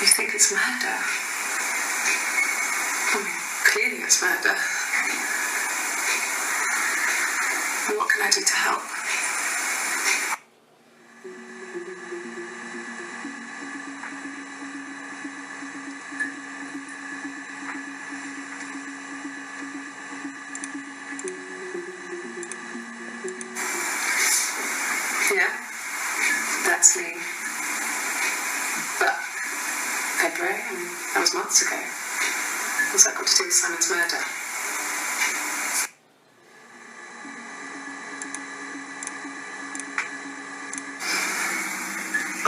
You think it's murder? I mean, clearly it's murder. What can I do to help? Yeah, that's me. But February, and that was months ago. What's that got to do with Simon's murder?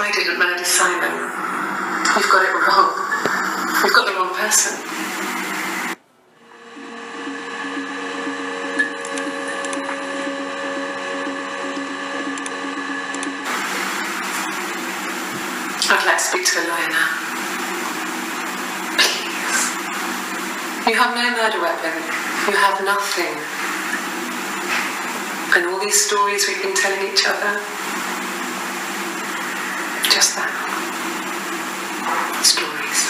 I didn't murder Simon. You've got it wrong. You've got the wrong person. I'd like to speak to a lawyer now. Please. You have no murder weapon. You have nothing. And all these stories we've been telling each other, just that. Stories.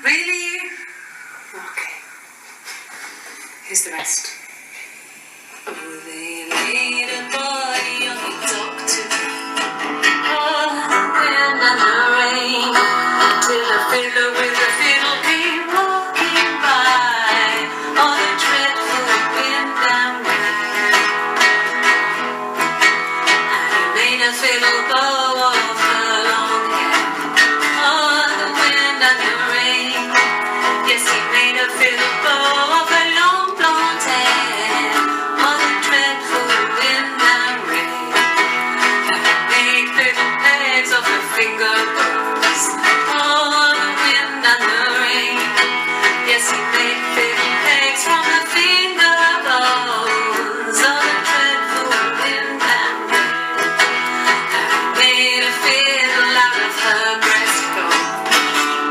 Really? Okay. Here's the rest. Oh, they laid a body on the doctor. Oh, wind and the rain. Till a fiddler with a fiddle came walking by. Oh, the dreadful wind and rain. And he made a fiddle bow of her long hair. Oh, the wind and the rain. Yes, he made a fiddle bow of her long blonde hair. Oh, the dreadful wind and rain. And he made fiddle pegs of her finger bows. Oh, the wind and the rain. Yes, he made fiddle pegs from the finger bows. Oh, the dreadful wind and rain. And he made a fiddle out of her breast bone.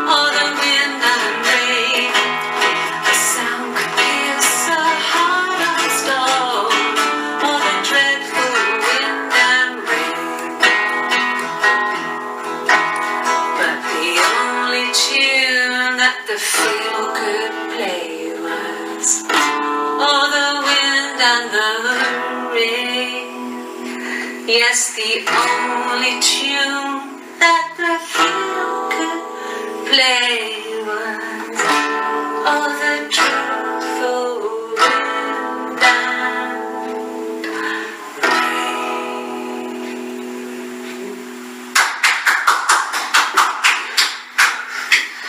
Oh, the wind and the rain. The sound could pierce a heart of stone. Oh, the dreadful wind and rain. But the only tune that the fiddle could play was oh, the wind and the rain. Yes, the only tune that the fiddle could play was oh, the dreadful wind and rain.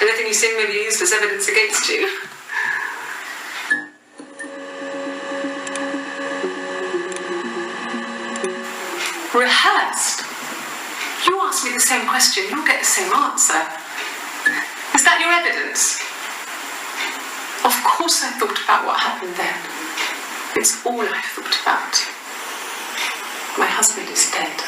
Anything you sing may be used as evidence against you. Rehearsed? You ask me the same question, you'll get the same answer. Is that your evidence? Of course I thought about what happened then. It's all I've thought about. My husband is dead.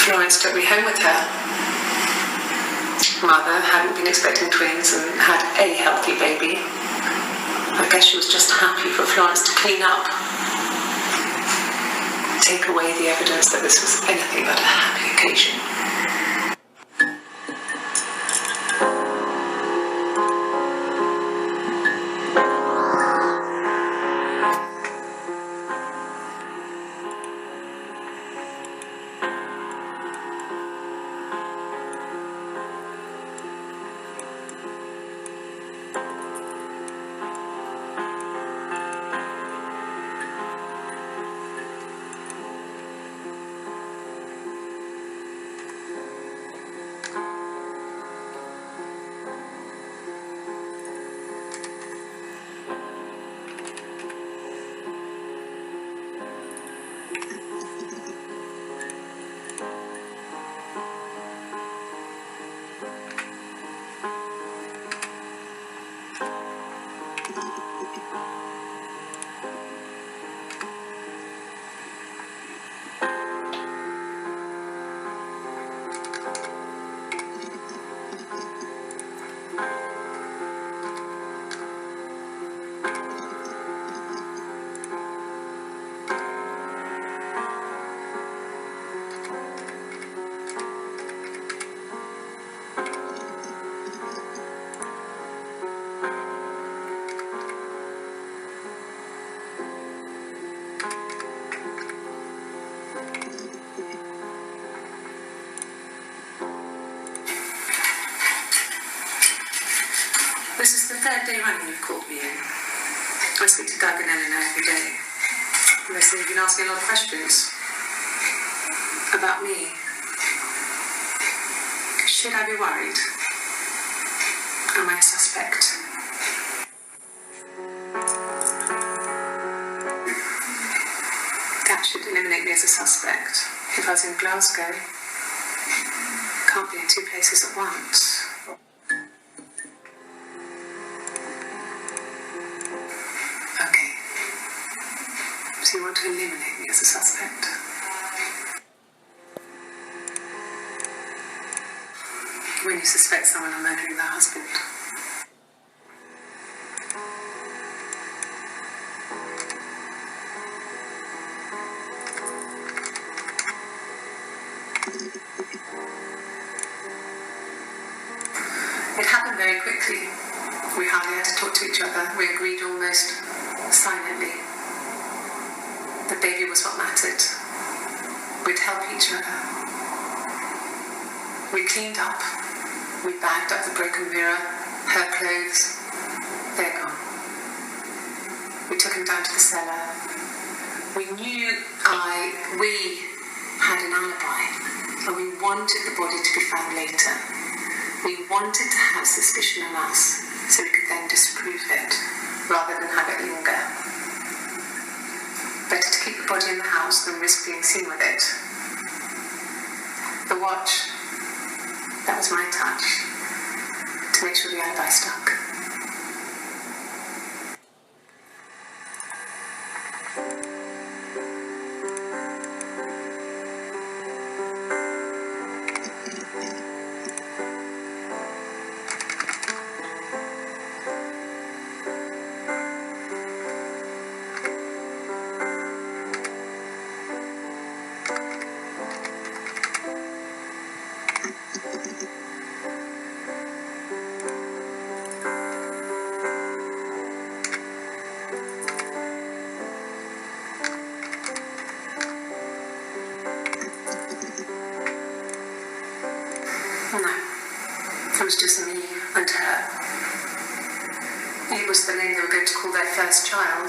Florence took me home with her. Mother hadn't been expecting twins and had a healthy baby. I guess she was just happy for Florence to clean up. Take away the evidence that this was anything but a happy occasion. third day running you've called me in. I speak to Doug and Eleanor every day. And they say you've been asking a lot of questions about me. Should I be worried? Am I a suspect? That should eliminate me as a suspect. If I was in Glasgow, can't be in two places at once. Okay. So you want to eliminate me as a suspect? When you suspect someone of murdering their husband. It happened very quickly. We hardly had to talk to each other. We agreed almost silently that baby was what mattered. We'd help each other. We cleaned up. We bagged up the broken mirror, her clothes. They're gone. We took him down to the cellar. We knew we had an alibi, and we wanted the body to be found later. We wanted to have suspicion on us, so we could then disprove it, rather than have it linger. Better to keep the body in the house than risk being seen with it. The watch, that was my touch, to make sure the alibi stuck. It was just me and her. It was the name they were going to call their first child.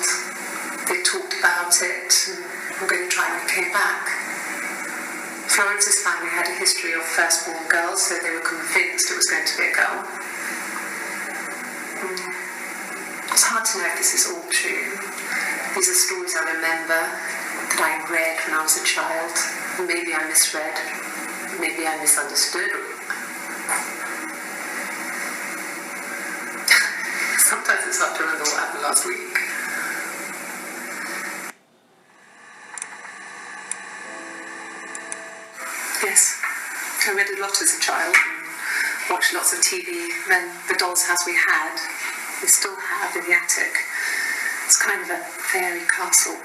They talked about it and were going to try when it came back. Florence's family had a history of firstborn girls, so they were convinced it was going to be a girl. It's hard to know if this is all true. These are stories I remember, that I read when I was a child. Maybe I misread. Maybe I misunderstood. Sometimes it's hard to remember what happened last week. Yes, I read a lot as a child and watched lots of TV. Then the doll's house we had, we still have in the attic. It's kind of a fairy castle.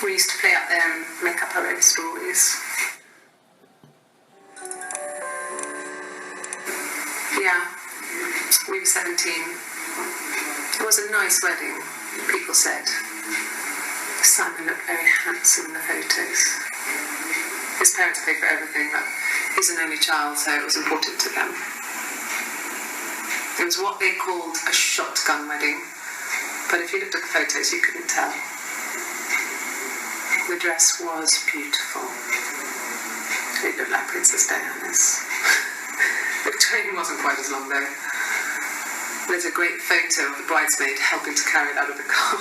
We used to play up there and make up our own stories. Yeah, we were 17. It was a nice wedding, people said. Simon looked very handsome in the photos. His parents paid for everything, but he's an only child, so it was important to them. It was what they called a shotgun wedding, but if you looked at the photos, you couldn't tell. The dress was beautiful. It looked like Princess Diana's. The train wasn't quite as long, though. There's a great photo of the bridesmaid helping to carry it out of the car.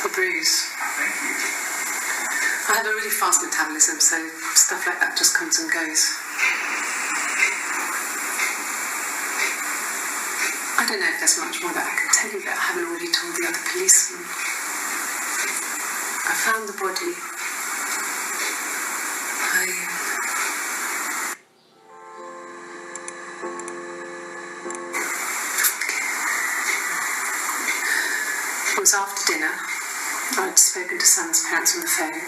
The bruise. I have a really fast metabolism, so stuff like that just comes and goes. I don't know if there's much more that I can tell you that I haven't already told the other policemen. I found the body. It was after dinner. I'd spoken to Sam's parents on the phone.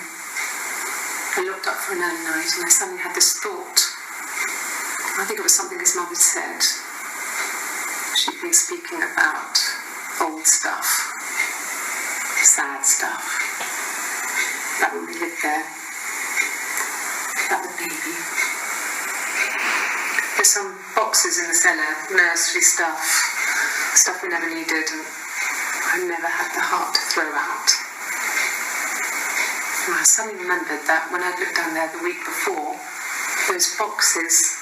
I looked up for an early night and I suddenly had this thought. I think it was something his mum had said. She'd been speaking about old stuff, sad stuff, that when we lived there, about the baby. There's some boxes in the cellar, nursery stuff we never needed and I never had the heart to throw out. And I suddenly remembered that when I'd looked down there the week before, those boxes,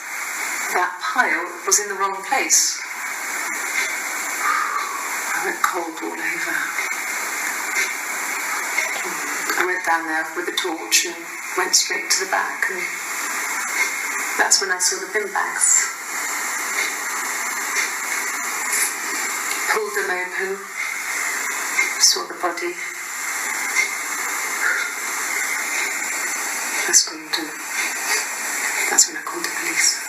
that pile was in the wrong place. I went cold all over. I went down there with a torch and went straight to the back, and that's when I saw the bin bags. Pulled them open, saw the body. I screamed, and that's when I called the police.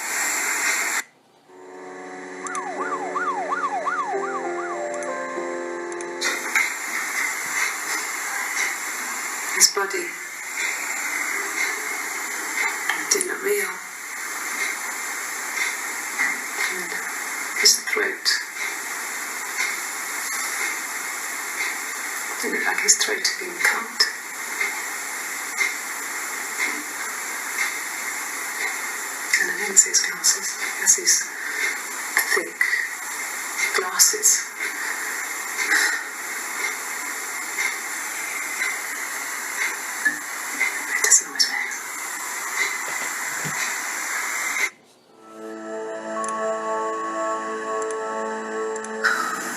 His body didn't look real. And his throat didn't look like his throat had been cut. And I didn't see his glasses. He has these thick glasses. It doesn't always work.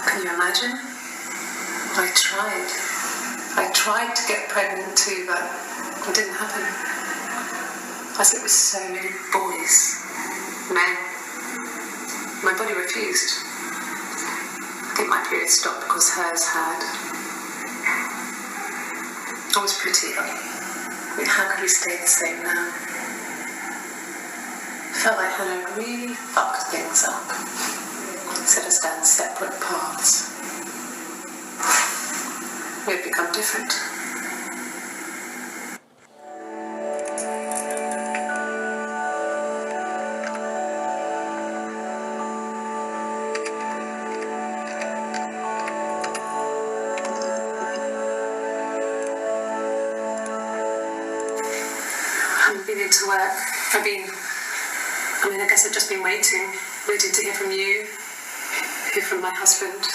Can you imagine? I tried to get pregnant too, but it didn't happen. I slept with so many boys, men. My body refused. I think my period stopped because hers had. I was pretty, but I mean, how could we stay the same now? I felt like Hannah really fucked things up. Set us down separate paths. We had become different. I haven't been into work. I guess I've just been waiting to hear from you, hear from my husband.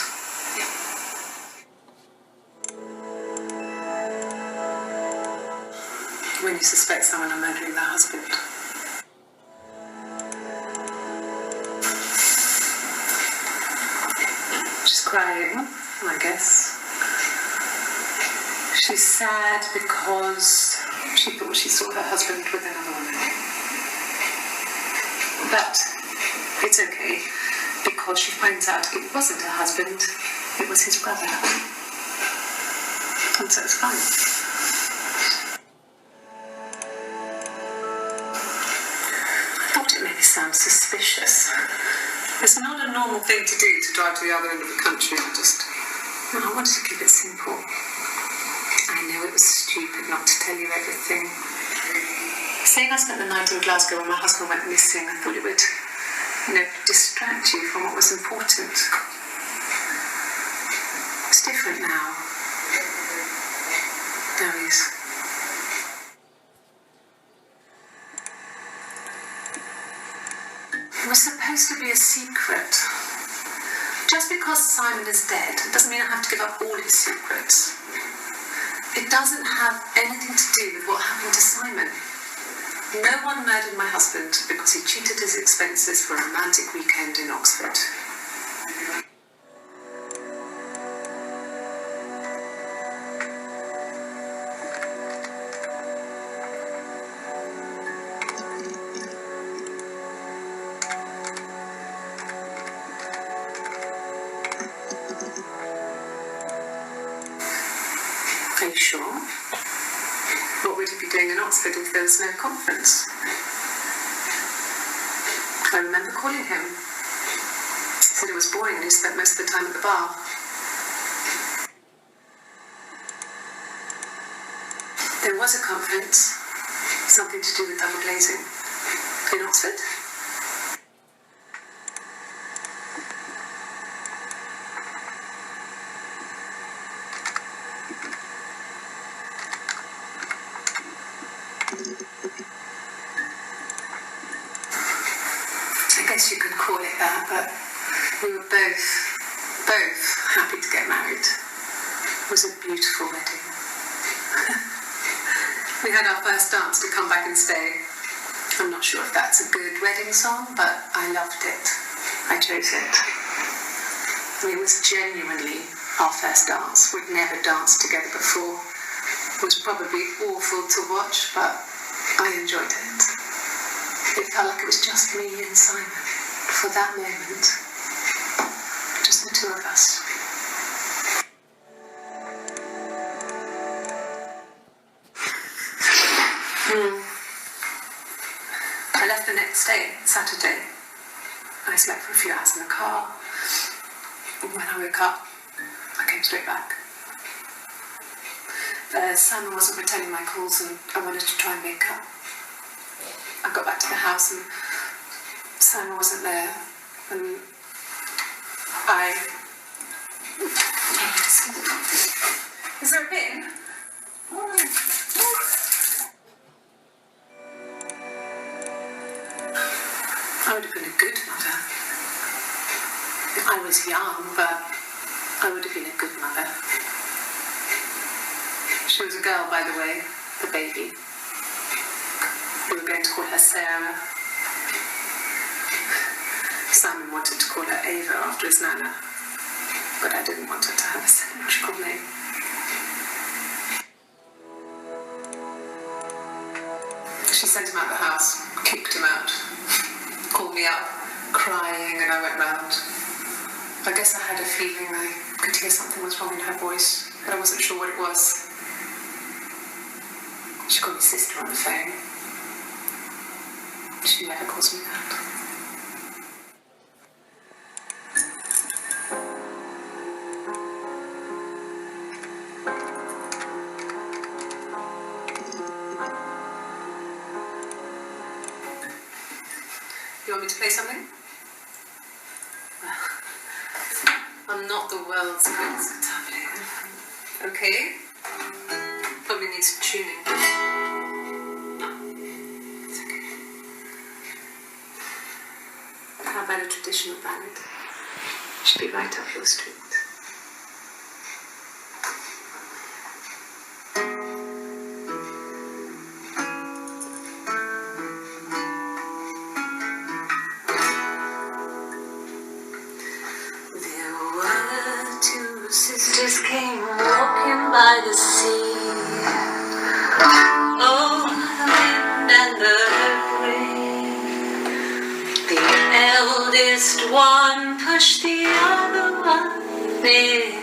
When you suspect someone of murdering their husband. She's crying, I guess. She's sad because she thought she saw her husband with another woman. But it's okay, because she finds out it wasn't her husband, it was his brother. And so it's fine. It made me sound suspicious. It's not a normal thing to do to drive to the other end of the country. I wanted to keep it simple. I know it was stupid not to tell you everything. Saying I spent the night in Glasgow when my husband went missing, I thought it would, distract you from what was important. It's different now. There is. It was supposed to be a secret. Just because Simon is dead doesn't mean I have to give up all his secrets. It doesn't have anything to do with what happened to Simon. No one murdered my husband because he cheated his expenses for a romantic weekend in Oxford. Are you sure? What would he be doing in Oxford if there was no conference? I remember calling him. He said it was boring and he spent most of the time at the bar. There was a conference. Something to do with double glazing in Oxford? I guess you could call it that, but we were both happy to get married. It was a beautiful wedding. We had our first dance to Come Back and Stay. I'm not sure if that's a good wedding song, but I loved it. I chose it. It was genuinely our first dance. We'd never danced together before. It was probably awful to watch, but I enjoyed it. It felt like it was just me and Simon for that moment. Just the two of us. I left the next day, Saturday. I slept for a few hours in the car. And when I woke up, I came straight back. Simon wasn't returning my calls and I wanted to try and make up. I got back to the house and Simon wasn't there. And Is there a bin? I would have been a good mother. I was young, but I would have been a good mother. She was a girl, by the way, the baby. We were going to call her Sarah. Simon wanted to call her Ava after his nana, but I didn't want her to have a symmetrical name. She sent him out the house, kicked him out, called me up, crying, and I went round. I guess I had a feeling I could hear something was wrong in her voice, but I wasn't sure what it was. She called me sister on the phone. She never calls me that. You want me to play something? I'm not the world's greatest guitar player. Okay? Probably needs some tuning. It's okay. How about a traditional ballad? Should be right up your street. Sisters came walking by the sea. Oh, the wind and the rain. The eldest one pushed the other one in.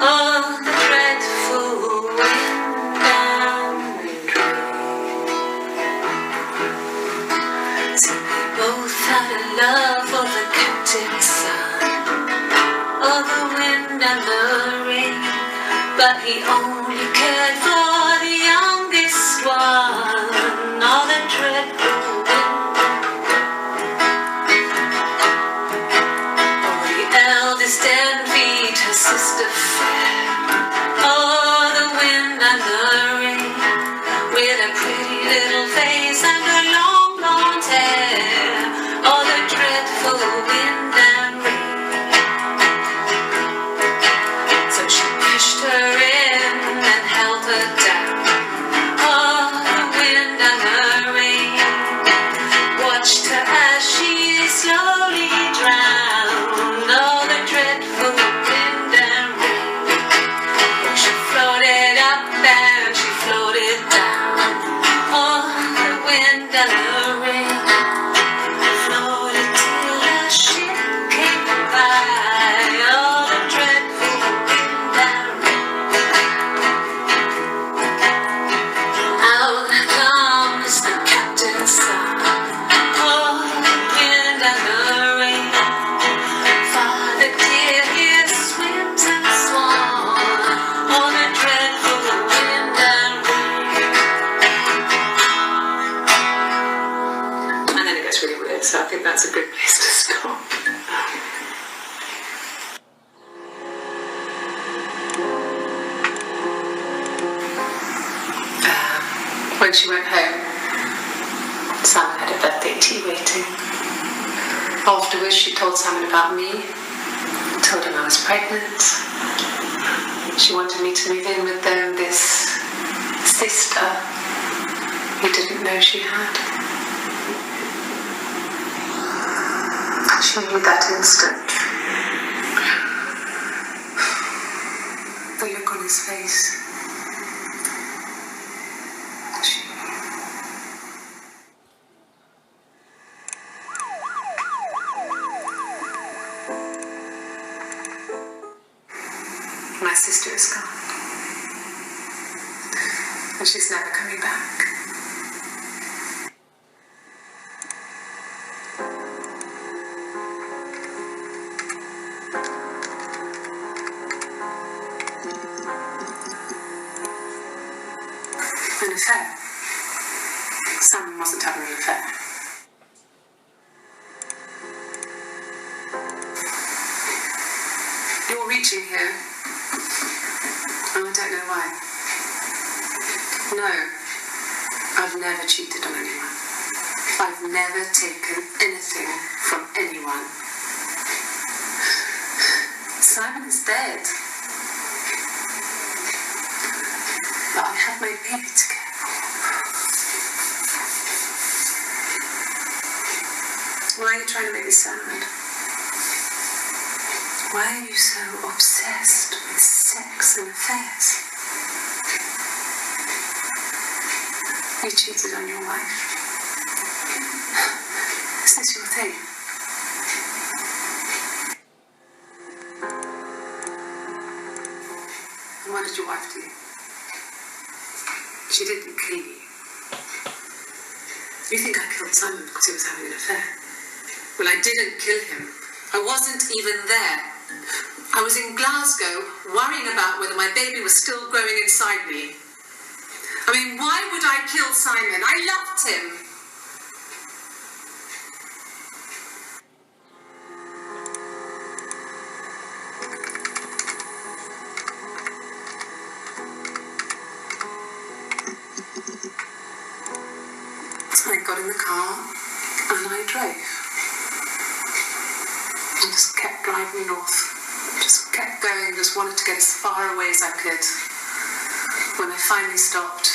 Oh, the dreadful wind and rain. So they both had a love for the captain's son. Oh, the wind and the rain, but he only cared for the youngest one. Oh, the dreadful wind. Oh, the eldest envied her sister fair. Oh, the wind and the rain, with a pretty little face and her long blonde hair. Oh, the dreadful wind and rain. Pushed her in and held her down. Oh, the wind and the rain watched her as she slowly drowned. Oh, the dreadful wind and rain. When she went home, Simon had a birthday tea waiting. Afterwards, she told Simon about me, told him I was pregnant. She wanted me to move in with them, this sister he didn't know she had. She knew that instant. The look on his face. She knew. My sister is gone. And she's never coming back. An affair. Simon wasn't having an affair. You're reaching here. And I don't know why. No, I've never cheated on anyone. I've never taken anything from anyone. Simon is dead. But I have my baby to care for. Why are you trying to make me sad? Why are you so obsessed with sex and affairs? You cheated on your wife. Is this your thing? And what did your wife do? She didn't kill you. You think I killed Simon because he was having an affair? Well, I didn't kill him. I wasn't even there. I was in Glasgow worrying about whether my baby was still growing inside me. I mean, why would I kill Simon? I loved him. I got in the car and I drove. I just kept driving north. Just kept going, just wanted to get as far away as I could. When I finally stopped,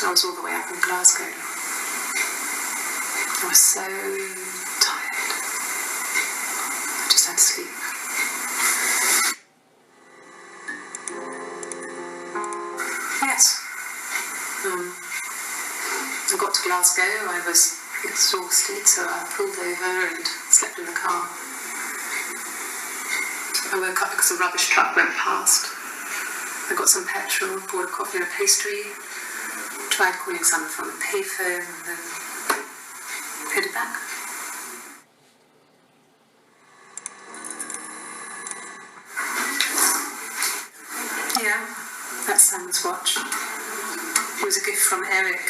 I was all the way up in Glasgow. I was so tired. I just had to sleep. Yes. I got to Glasgow, I was exhausted, so I pulled over and slept in the car. I woke up because a rubbish truck went past. I got some petrol, bought a coffee and a pastry, tried calling someone from the payphone, and then headed back. Yeah, that's Simon's watch. It was a gift from Eric.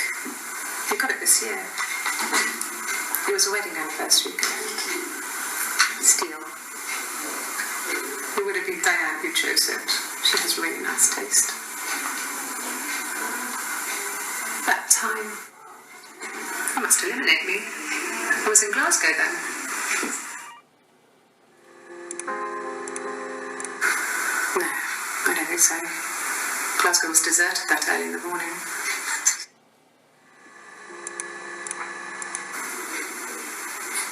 He got it this year. It was a wedding anniversary gift. Steel. It would have been Diane who chose it. She has really nice taste. That time, that must eliminate me. I was in Glasgow then. No, I don't think so. Glasgow was deserted that early in the morning.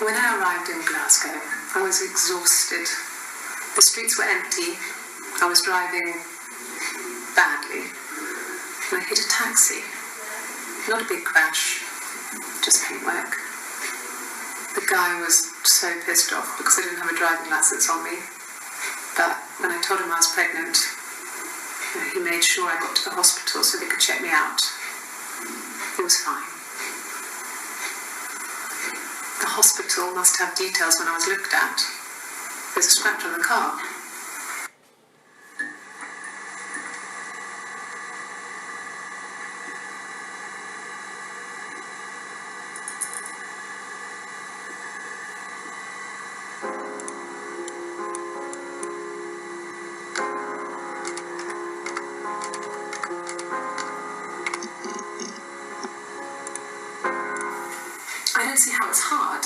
When I arrived in Glasgow, I was exhausted. The streets were empty. I was driving badly. And I hit a taxi. Not a big crash, just paintwork. The guy was so pissed off because I didn't have a driving license on me. But when I told him I was pregnant, he made sure I got to the hospital so they could check me out. It was fine. The hospital must have details when I was looked at. There's a scratch on the car. it's hard.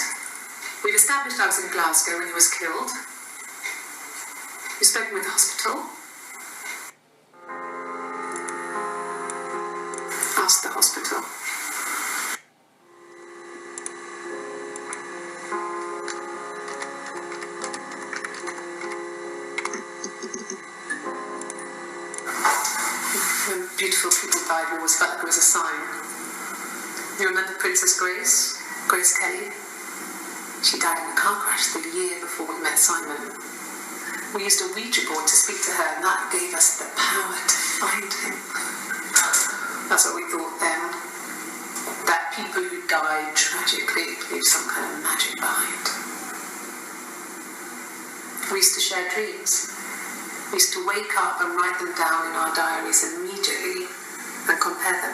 We've established I was in Glasgow when he was killed. You've spoken with the hospital. Ask the hospital. When beautiful people died, we always felt like it was a sign. You remember Princess Grace? Grace Kelly? She died in a car crash the year before we met Simon. We used a Ouija board to speak to her, and that gave us the power to find him. That's what we thought then. That people who died tragically leave some kind of magic behind. We used to share dreams. We used to wake up and write them down in our diaries immediately and compare them.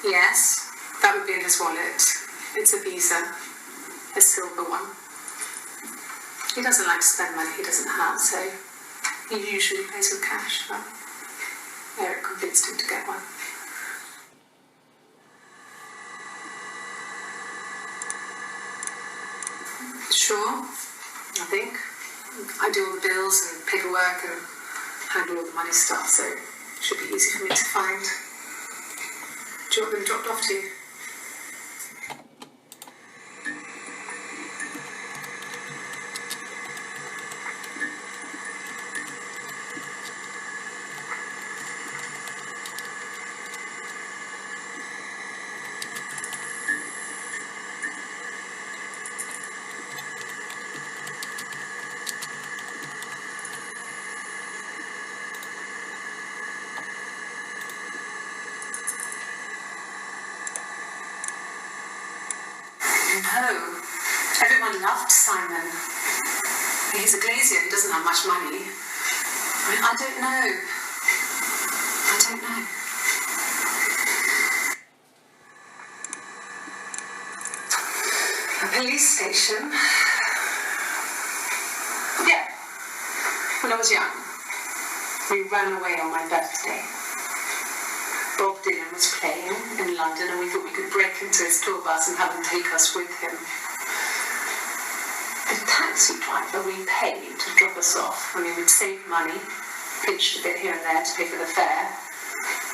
Yes, that would be in his wallet. It's a Visa, a silver one. He doesn't like to spend money he doesn't have, so he usually pays with cash, but Eric convinced him to get one. Sure, I think. I do all the bills and paperwork and handle all the money stuff, so it should be easy for me to find. Do you want them dropped off to you? No. Everyone loved Simon. He's a glazier, he doesn't have much money. I don't know. A police station? Yeah. When I was young. We ran away on my birthday. Bob Dylan was playing in London and we thought we could break into his tour bus and have him take us with him. The taxi driver we paid to drop us off, we'd save money, pinched a bit here and there to pay for the fare.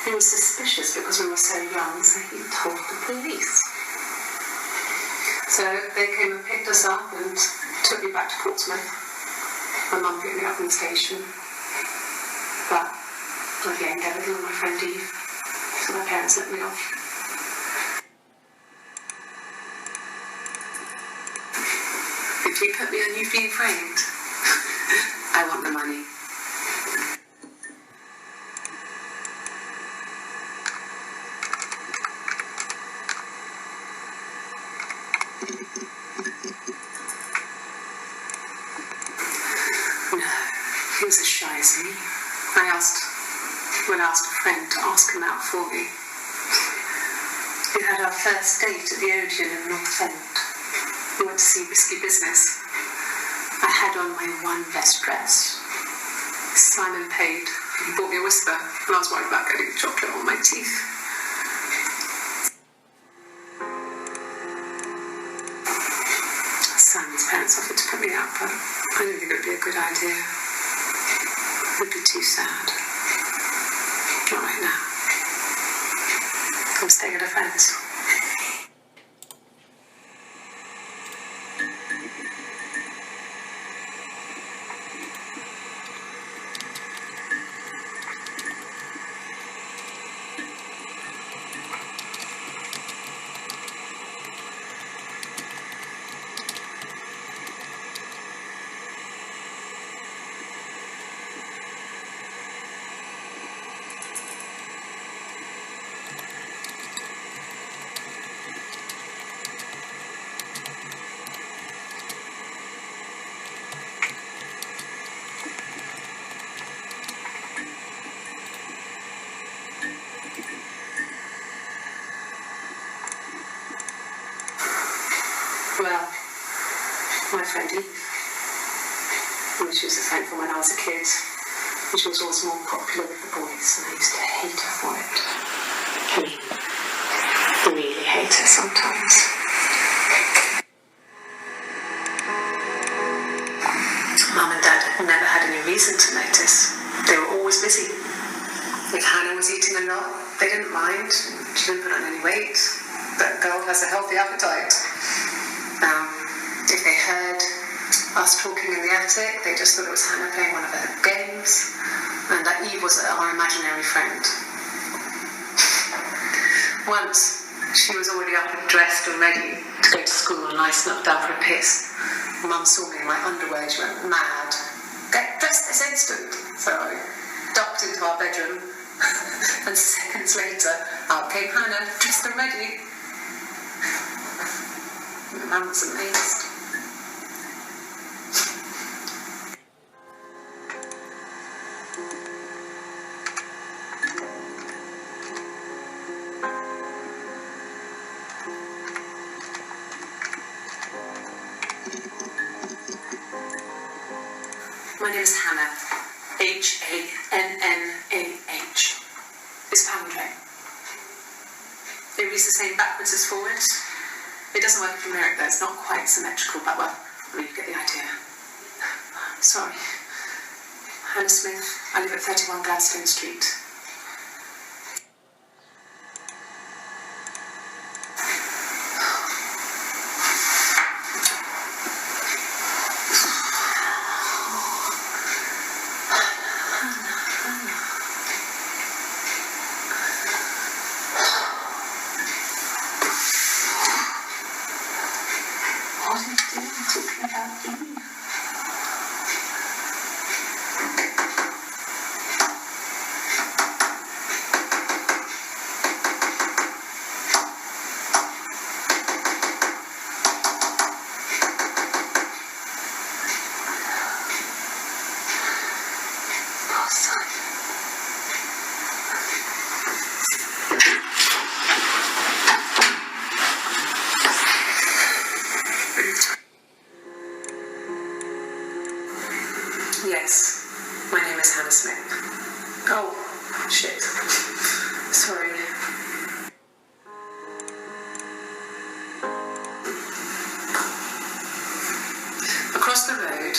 He was suspicious because we were so young, so he told the police. So they came and picked us up and took me back to Portsmouth. My mum picked me up in the station. But I again gathered with my friend Eve. So my parents let me off. If you put me on, you've been framed. I want the money. No, he was as shy as me. I asked a friend to ask him out for me. We had our first date at the Odeon in North End. We went to see Risky Business. I had on my one best dress. Simon paid. He bought me a whisper, and I was worried about getting chocolate on my teeth. Simon's parents offered to put me out, but I don't think it would be a good idea. It would be too sad. Not right now. I'm staying at a friend's. Well, my friend Eve, she was the same from when I was a kid. And she was always more popular with the boys, and I used to hate her for it. I really hate her sometimes. Mum and Dad never had any reason to notice. They were always busy. If Hannah was eating a lot, they didn't mind. She didn't put on any weight. That girl has a healthy appetite. If they heard us talking in the attic, they just thought it was Hannah playing one of her games, and that Eve was our imaginary friend. Once, she was already up and dressed and ready to go to school, and I snuck down for a piss. Mum saw me in my underwear, she went mad. Get dressed this instant! So I ducked into our bedroom, and seconds later, out came Hannah, dressed and ready. Mum was amazed. My name is Hannah. H-A-N-N-A-H. It's Pandre. It reads the same backwards as forwards. It doesn't work in numeric though, it's not quite symmetrical, but well, you get the idea. Sorry. Hannah Smith, I live at 31 Gladstone Street. What are you doing talking about Eve? Poor son. Yes, my name is Hannah Smith. Oh, shit. Sorry. Across the road,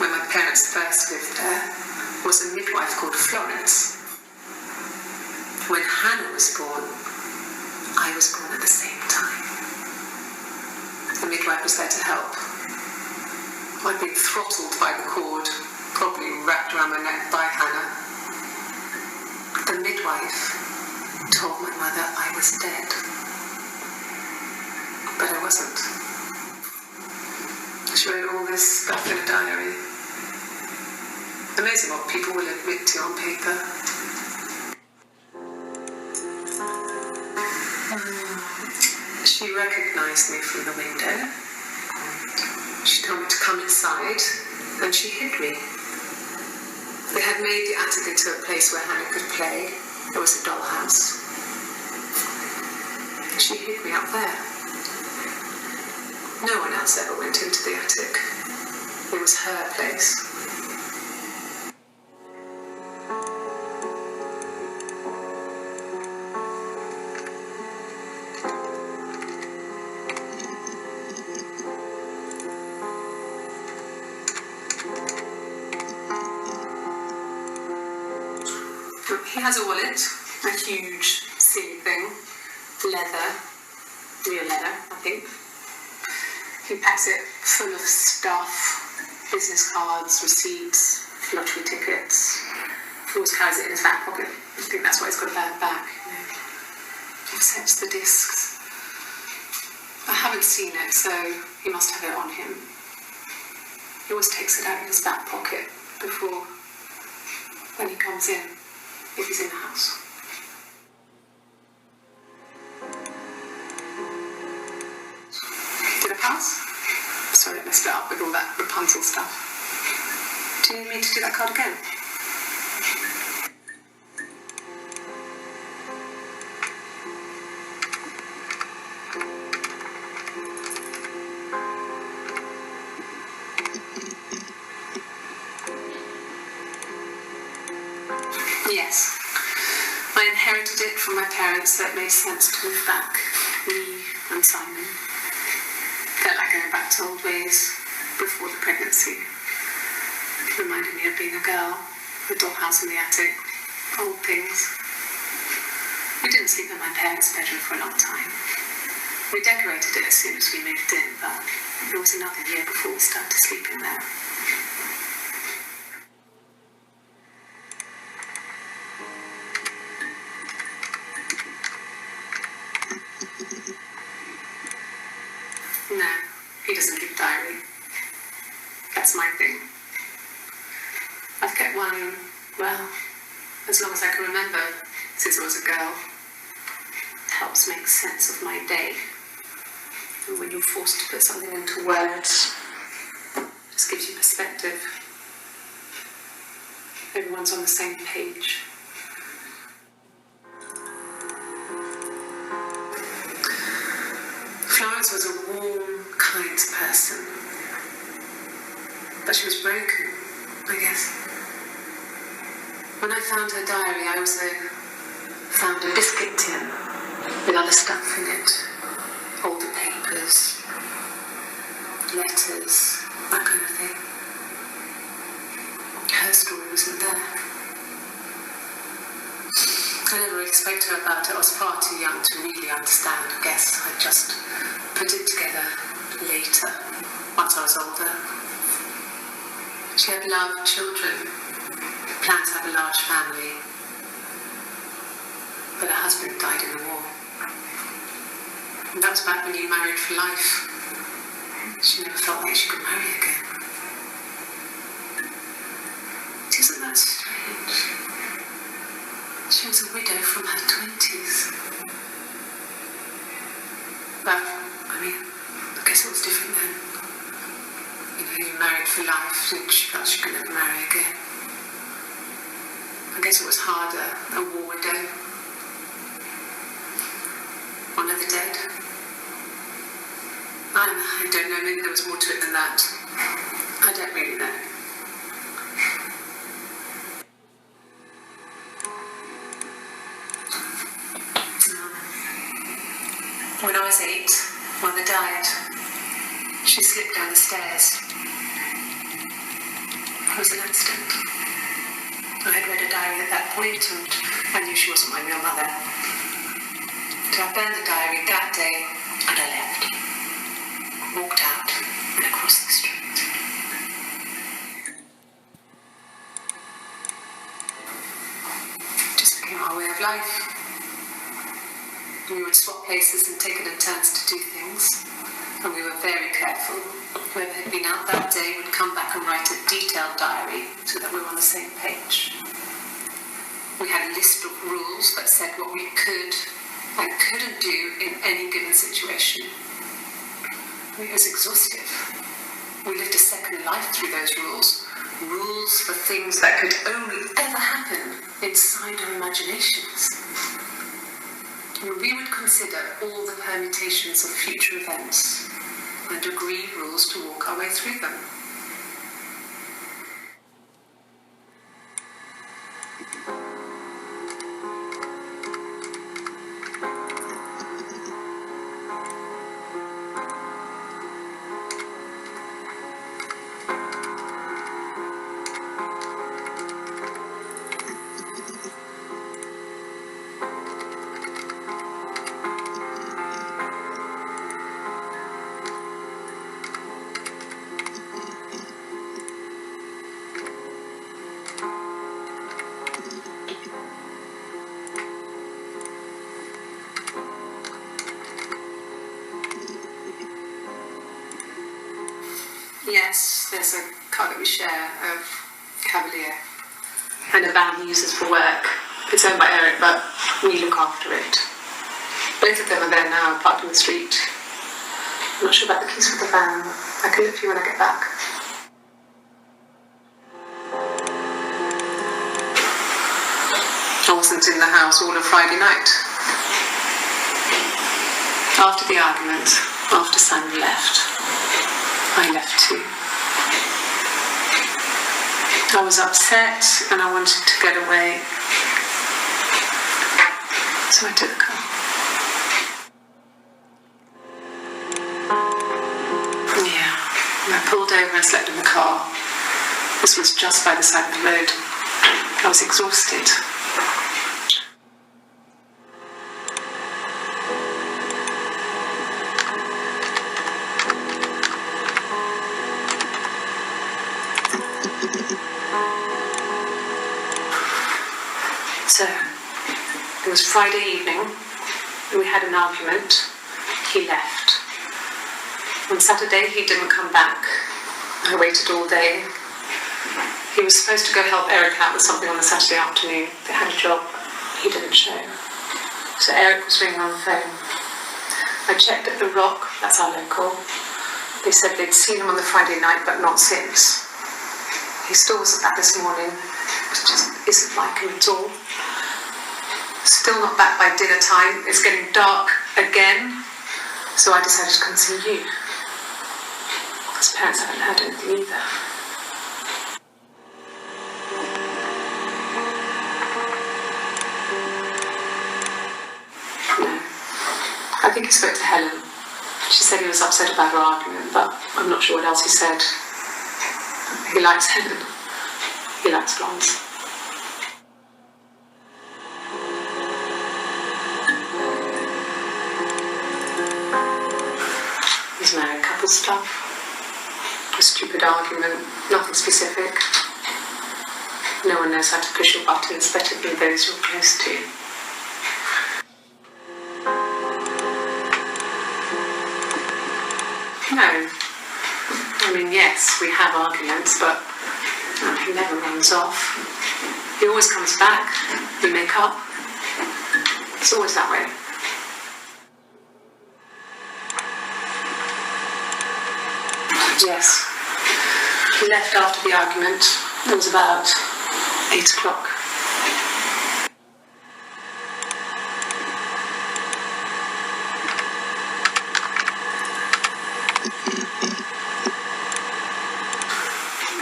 where my parents first lived there, was a midwife called Florence. When Hannah was born, I was born at the same time. The midwife was there to help. I'd been throttled by the cord, probably wrapped around my neck by Hannah. The midwife told my mother I was dead. But I wasn't. She wrote all this stuff in a diary. Amazing what people will admit to on paper. She recognised me from the window. She told me to come inside, and she hid me. They had made the attic into a place where Hannah could play. There was a dollhouse. She hid me up there. No one else ever went into the attic. It was her place. has a wallet, a huge, silly thing, leather, real leather, I think. He packs it full of stuff, business cards, receipts, lottery tickets. He always carries it in his back pocket. I think that's why he's got a bad back. He sets the discs. I haven't seen it, so he must have it on him. He always takes it out of his back pocket before, when he comes in, if he's in the house. Did I pass? Sorry, I messed it up with all that Rapunzel stuff. Do you need me to do that card again? Yes. I inherited it from my parents, so it made sense to move back. Me and Simon. Felt like going back to old ways before the pregnancy. It reminded me of being a girl, the dollhouse in the attic, old things. We didn't sleep in my parents' bedroom for a long time. We decorated it as soon as we moved in, but it was another year before we started to sleep in there. No, he doesn't keep a diary. That's my thing. I've kept one, well, as long as I can remember, since I was a girl. It helps make sense of my day. And when you're forced to put something into words, it just gives you perspective. Everyone's on the same page. Florence was a warm, kind person. But she was broken, I guess. When I found her diary, I also found a biscuit tin with other stuff in it. Older papers, letters, that kind of thing. Her story wasn't there. I never really spoke to her about it. I was far too young to really understand. I guess I just put it together later, once I was older. She had loved children, planned to have a large family, but her husband died in the war. And that was back when you married for life. She never felt like she could marry again. Isn't that strange? She was a widow from her 20s. But, I mean, I guess it was different then. You know, you married for life, and she felt she could never marry again. I guess it was harder, a war widow. One of the dead. I don't know, maybe there was more to it than that. I don't really know. When I was 8, Mother died. She slipped down the stairs. It was an accident. I had read a diary at that point, and I knew she wasn't my real mother. So I burned the diary that day, and I left. Walked out and across the street. It just became our way of life. We would swap places and take it in turns to do things, and we were very careful. Whoever had been out that day would come back and write a detailed diary so that we were on the same page. We had a list of rules that said what we could and couldn't do in any given situation. It was exhaustive. We lived a second life through those rules. Rules for things that could only ever happen inside our imaginations. We would consider all the permutations of future events and agree rules to walk our way through them. Yes, there's a car that we share, a Cavalier. And a van he uses for work. It's owned by Eric, but we look after it. Both of them are there now, parked on the street. I'm not sure about the keys for the van. I can look for you when I get back. I wasn't in the house all of Friday night. After the argument, after Simon left, I left too. I was upset and I wanted to get away. So I took the car. Yeah, and I pulled over and slept in the car. This was just by the side of the road. I was exhausted. So, it was Friday evening, and we had an argument. He left. On Saturday, he didn't come back. I waited all day. He was supposed to go help Eric out with something on the Saturday afternoon. They had a job. He didn't show. So Eric was ringing on the phone. I checked at the Rock, that's our local. They said they'd seen him on the Friday night, but not since. He still wasn't back this morning. It just isn't like him at all. Still not back by dinner time. It's getting dark again. So I decided to come and see you. His parents haven't heard anything either. No. I think he spoke to Helen. She said he was upset about her argument, but I'm not sure what else he said. He likes Helen. He likes blondes. He's married couple stuff. A stupid argument, nothing specific. No one knows how to push your buttons better than those you're close to. No. I mean, yes, we have arguments, but he never runs off. He always comes back. We make up. It's always that way. Yes. He left after the argument. It was about 8 o'clock.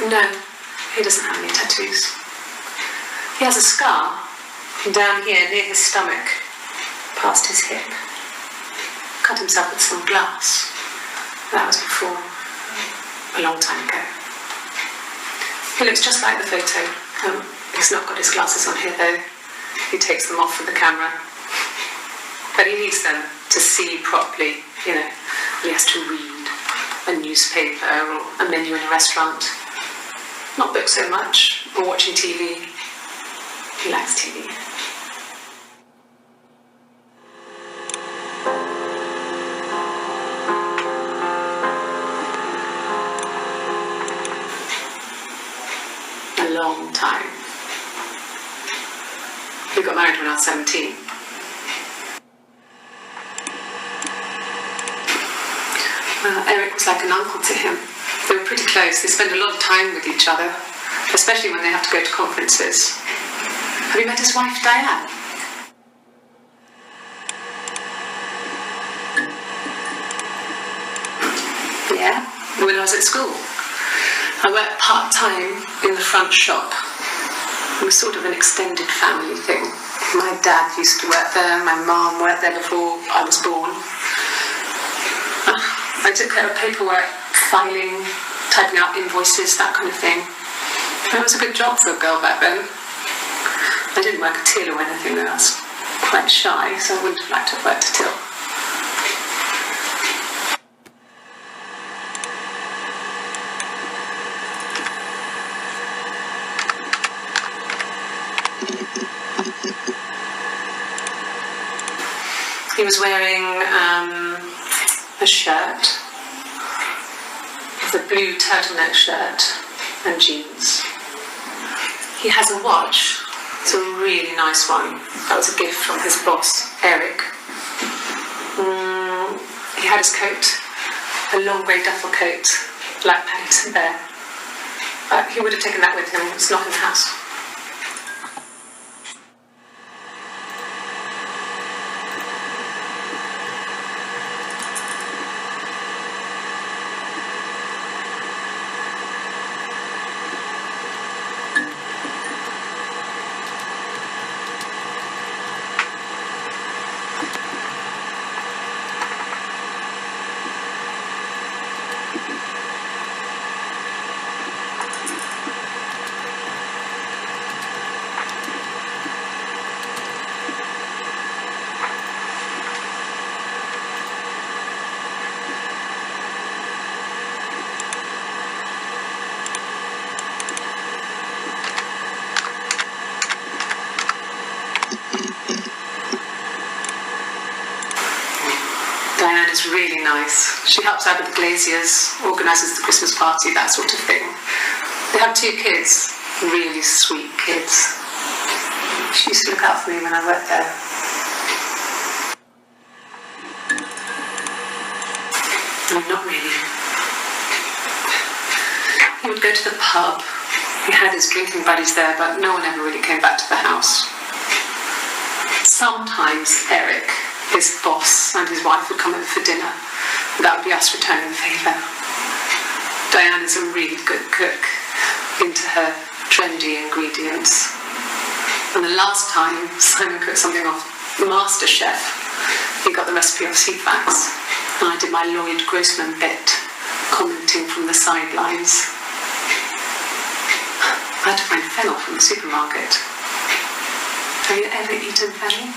No, he doesn't have any tattoos. He has a scar down here near his stomach, past his hip. Cut himself with some glass. That was before, a long time ago. He looks just like the photo. He's not got his glasses on here though. He takes them off for the camera. But he needs them to see properly, you know, when he has to read a newspaper or a menu in a restaurant. Not books so much, or watching TV. He likes TV. A long time. We got married when I was 17. Well, Eric was like an uncle to him. They were pretty close. They spend a lot of time with each other, especially when they have to go to conferences. Have you met his wife, Diane? Yeah, when I was at school. I worked part-time in the front shop. It was sort of an extended family thing. My dad used to work there, my mum worked there before I was born. I took care of paperwork, filing, typing out invoices, that kind of thing. It was a good job for a girl back then. I didn't work a till or anything, I was quite shy, so I wouldn't have liked to have worked a till. He was wearing a shirt, has a blue turtleneck shirt and jeans. He has a watch. It's a really nice one. That was a gift from his boss, Eric. He had his coat, a long grey duffel coat, black panties and bear. He would have taken that with him. It's not in the house. Diana's really nice. She helps out with the glaziers, organises the Christmas party, that sort of thing. They have 2 kids, really sweet kids. She used to look out for me when I worked there. No, not really. He would go to the pub. He had his drinking buddies there, but no one ever really came back to the house. Sometimes Eric, his boss, and his wife would come over for dinner. That would be us returning the favour. Diana's a really good cook, into her trendy ingredients. And the last time Simon cooked something off MasterChef, he got the recipe off Seafax, and I did my Lloyd Grossman bit, commenting from the sidelines. I had to find fennel from the supermarket. Have you ever eaten fennel?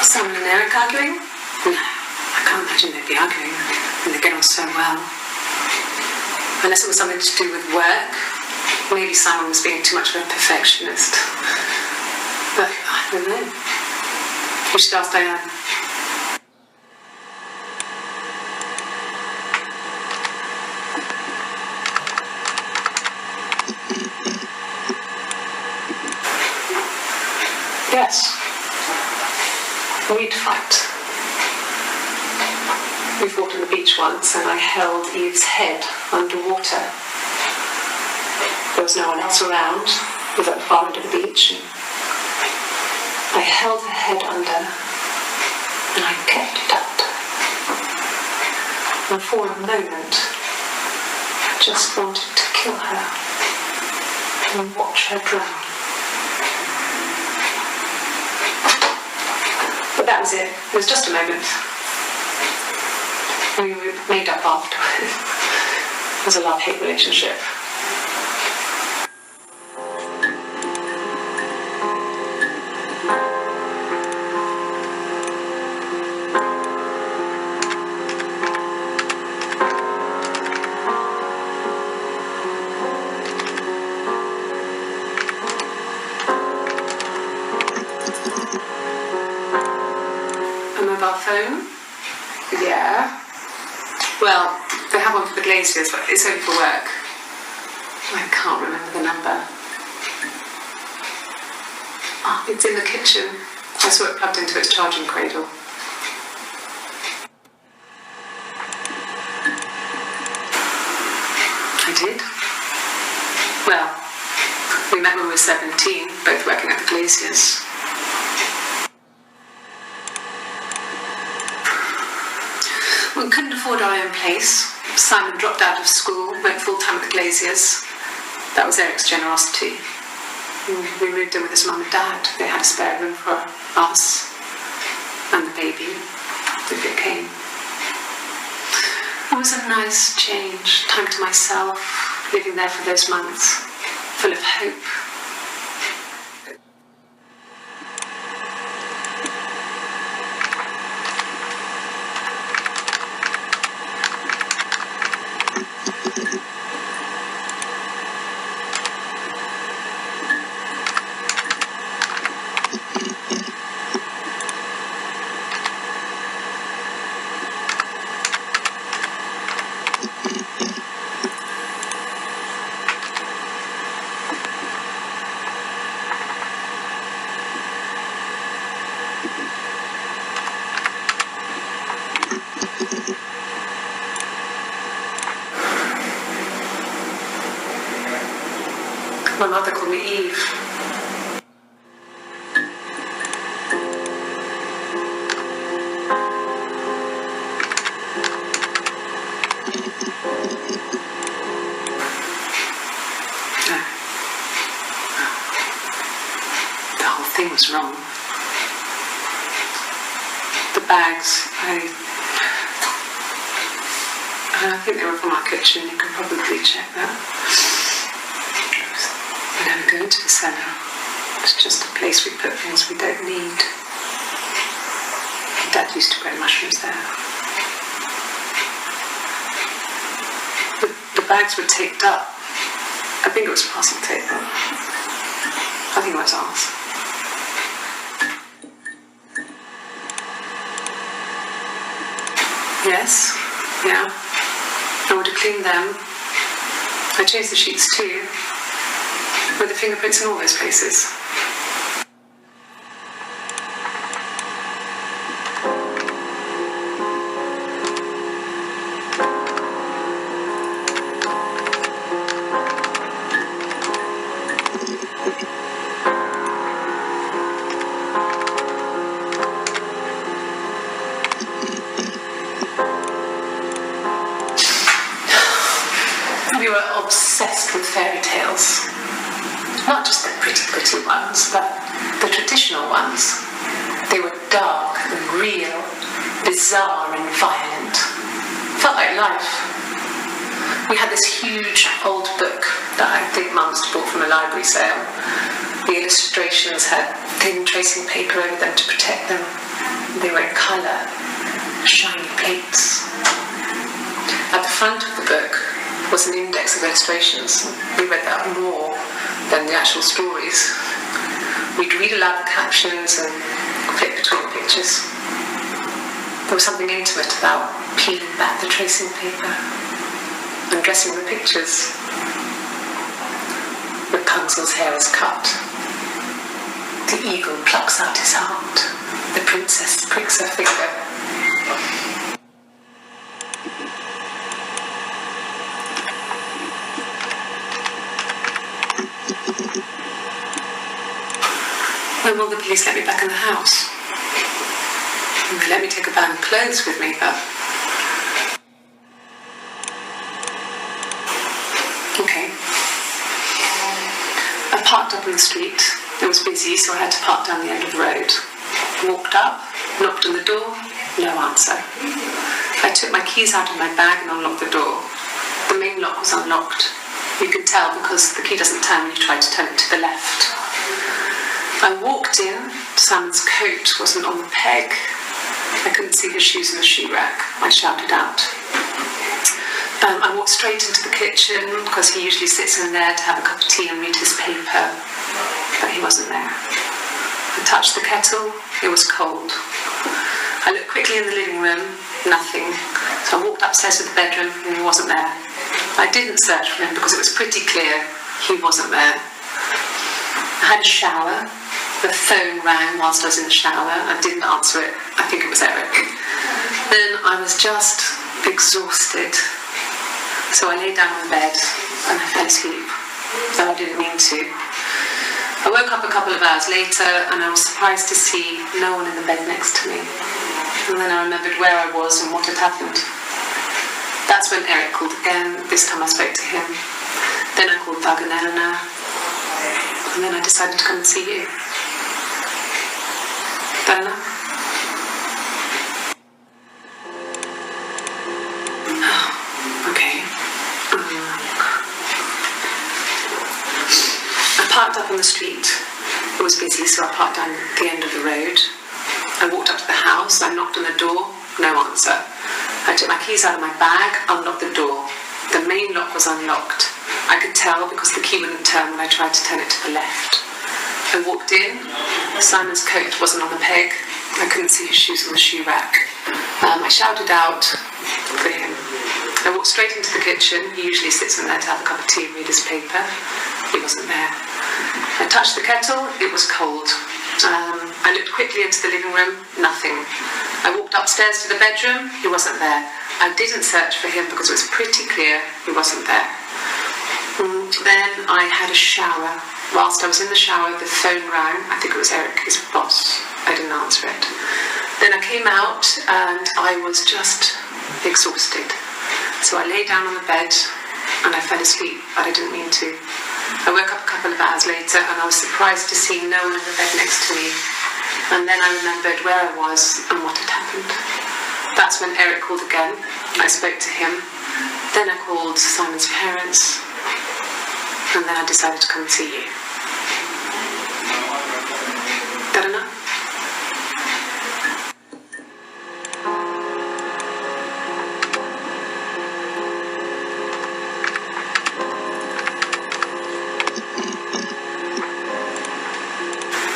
Simon and Eric arguing? No, I can't imagine they'd be arguing when they get on so well. Unless it was something to do with work. Maybe Simon was being too much of a perfectionist. But I don't know. You should ask Diane. Yes. We'd fight. We fought on the beach once and I held Eve's head underwater. There was no one else around. We were at the far end of the beach. And I held her head under and I kept it up. And for a moment, I just wanted to kill her and watch her drown. But that was it. It was just a moment. We made up afterwards. It was a love-hate relationship. A mobile phone? Yeah. Well, they have one for the glaziers, but it's only for work. I can't remember the number. Oh, it's in the kitchen. I saw it plugged into its charging cradle. I did. Well, we met when we were 17, both working at the glaziers. We couldn't afford our own place. Simon dropped out of school, went full-time at the glaziers. That was Eric's generosity. We moved in with his mum and dad. They had a spare room for us and the baby if it came. It was a nice change, time to myself, living there for those months, full of hope. mother called me Eve. The whole thing was wrong. The bags, I think they were from our kitchen. You can probably check that. We never go into the cellar. It's just a place we put things we don't need. Dad used to grow mushrooms there. The bags were taped up. I think it was parcel tape. I think it was ours. Yes, yeah. I would have cleaned them. I changed the sheets too, with the fingerprints in all those places. We were obsessed with fairy tales. Not just the pretty ones, but the traditional ones. They were dark and real, bizarre and violent. Felt like life. We had this huge old book that I think Mum must have bought from a library sale. The illustrations had thin tracing paper over them to protect them. They were in colour, shiny plates. At the front of the book was an index of illustrations. We read that more than the actual stories. We'd read aloud the captions and flip between the pictures. There was something intimate about peeling back the tracing paper and dressing the pictures. Rapunzel's hair is cut. The eagle plucks out his heart. The princess pricks her finger. When will the police let me back in the house? And they let me take a bag of clothes with me, but... Okay. I parked up on the street. It was busy, so I had to park down the end of the road. Walked up, knocked on the door, no answer. I took my keys out of my bag and unlocked the door. The main lock was unlocked. You could tell because the key doesn't turn when you try to turn it to the left. I walked in. Simon's coat wasn't on the peg. I couldn't see his shoes in the shoe rack. I shouted out. I walked straight into the kitchen because he usually sits in there to have a cup of tea and read his paper, but he wasn't there. I touched the kettle. It was cold. I looked quickly in the living room. Nothing. So I walked upstairs to the bedroom and he wasn't there. I didn't search for him because it was pretty clear he wasn't there. I had a shower. The phone rang whilst I was in the shower. I didn't answer it. I think it was Eric. Then I was just exhausted. So I lay down on the bed and I fell asleep, though I didn't mean to. I woke up a couple of hours later and I was surprised to see no one in the bed next to me. And then I remembered where I was and what had happened. That's when Eric called again. This time I spoke to him. Then I called Doug and Eleanor. And then I decided to come and see you. Eleanor? Okay. I parked up on the street. It was busy, so I parked down the end of the road. I walked up to the house. I knocked on the door. No answer. I took my keys out of my bag, unlocked the door. The main lock was unlocked. I could tell because the key wouldn't turn when I tried to turn it to the left. I walked in. Simon's coat wasn't on the peg. I couldn't see his shoes on the shoe rack. I shouted out for him. I walked straight into the kitchen. He usually sits in there to have a cup of tea and read his paper. He wasn't there. I touched the kettle. It was cold. I looked quickly into the living room. Nothing. I walked upstairs to the bedroom. He wasn't there. I didn't search for him because it was pretty clear he wasn't there. Then I had a shower. Whilst I was in the shower, the phone rang. I think it was Eric, his boss. I didn't answer it. Then I came out and I was just exhausted. So I lay down on the bed and I fell asleep, but I didn't mean to. I woke up a couple of hours later and I was surprised to see no one in the bed next to me. And then I remembered where I was and what had happened. That's when Eric called again. I spoke to him. Then I called Simon's parents. And then I decided to come and see you. That enough?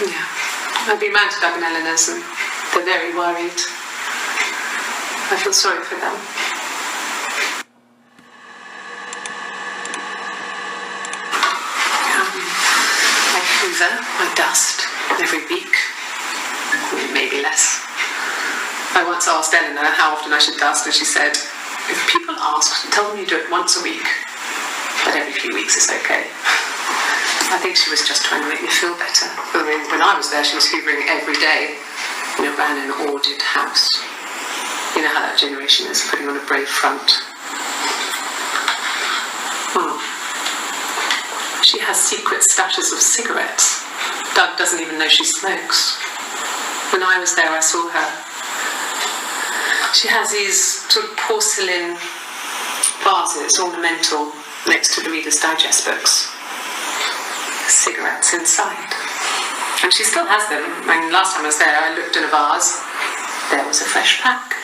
Yeah. I've been round to Doug and Eleanor's and they're very worried. I feel sorry for them. I dust every week, maybe less. I once asked Eleanor how often I should dust, and she said, if people ask, tell them you do it once a week, but every few weeks is okay. I think she was just trying to make me feel better. I mean, when I was there, she was hoovering every day, ran an ordered house. You know how that generation is, putting on a brave front. She has secret stashes of cigarettes. Doug doesn't even know she smokes. When I was there, I saw her. She has these sort of porcelain vases, ornamental, next to the Reader's Digest books. Cigarettes inside. And she still has them. I mean, last time I was there, I looked in a vase. There was a fresh pack.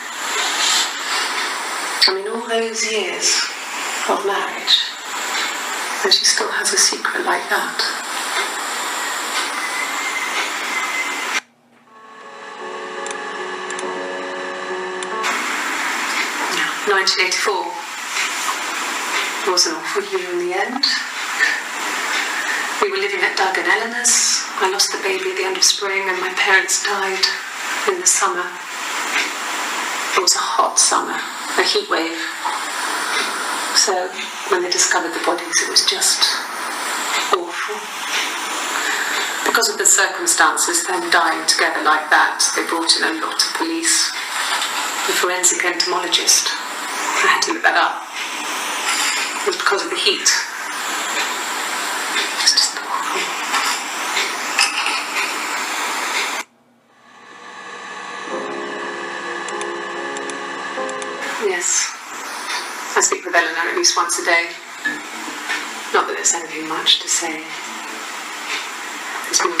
I mean, all those years of marriage. And she still has a secret like that. Yeah. 1984 was an awful year in the end. We were living at Doug and Eleanor's. I lost the baby at the end of spring and my parents died in the summer. It was a hot summer, a heat wave. So when they discovered the bodies, it was just awful. Because of the circumstances, them dying together like that, they brought in a lot of police. The forensic entomologist. I had to look that up. It was because of the heat. It was just awful. Yes. I speak with Eleanor at least once a day. Not that there's anything much to say. It's been